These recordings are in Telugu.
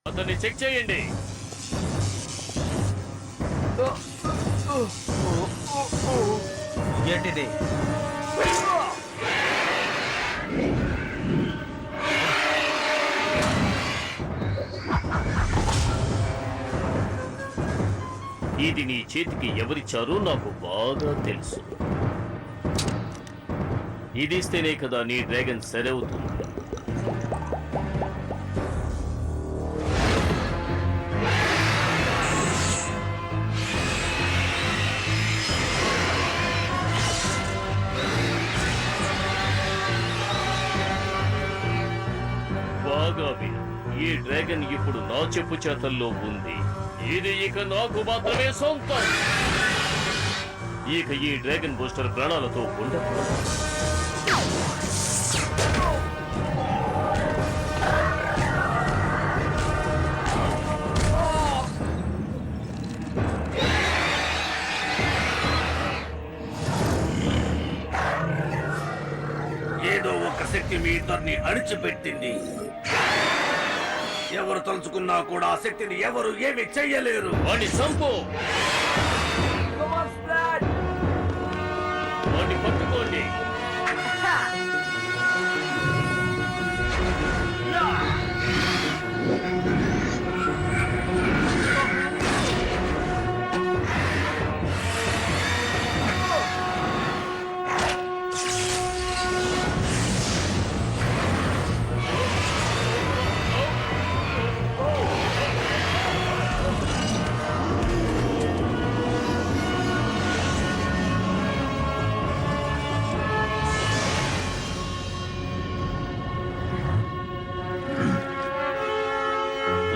అతన్ని చెక్ చేయండి. ఏంటిది? ఇది నీ చేతికి ఎవరిచ్చారో నాకు బాగా తెలుసు. ఇది ఇస్తేనే కదా నీ డ్రాగన్ సరవుతుంది. బాగా విను. ఈ డ్రాగన్ ఇప్పుడు నా చెప్పు చేతల్లో ఉంది. ఇది ఇక నాకు మాత్రమే సొంతం. ఇక ఈ డ్రాగన్ బూస్టర్ ప్రాణాలతో ఉండకూడదు. ఏదో ఒక శక్తి మీ ఇద్దరిని అణిచిపెట్టింది. ఎవరు తలుచుకున్నా కూడా ఆ శక్తిని ఎవరు ఏమి చెయ్యలేరు. వాడిని చంపు. వాడిని పట్టుకోండి.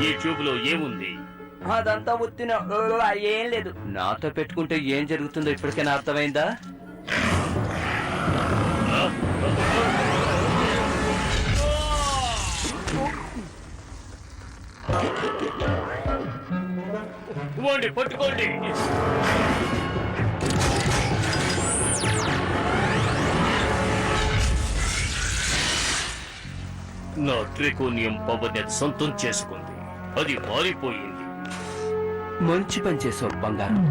ఈ ట్యూబ్ లో ఏముంది? అదంతా ఉత్తిన ఏం లేదు. నాతో పెట్టుకుంటే ఏం జరుగుతుందో ఇప్పటికైనా అర్థమైందా? వాడిని పట్టుకోండి. నా ట్రికోనియం పవర్ ని సొంతం చేసుకుంది. అది మారిపోయింది. మంచి పని చేసావు బంగారం.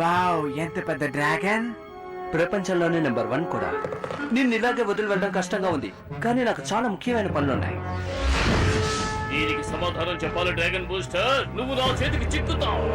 వావ్, ఎంత పెద్ద డ్రాగన్! ప్రపంచంలోనే నెంబర్ 1 కూడా. నిన్ను ఇలాగే వదిలి వెళ్ళడం కష్టంగా ఉంది, కానీ నాకు చాలా ముఖ్యమైన పనులున్నాయి. దీనికి సమాధానం చెప్పాలి డ్రాగన్ బూస్టర్. నువ్వు నా చేతికి చిక్కుతావు.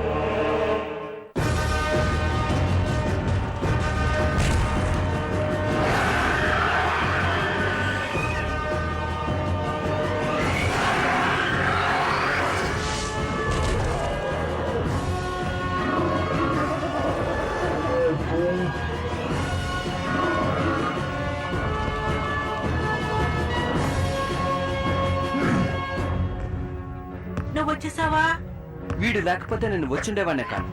నువ్వు వచ్చేసావా? వీడు లేకపోతే నేను వచ్చుండేవాడినే కాను.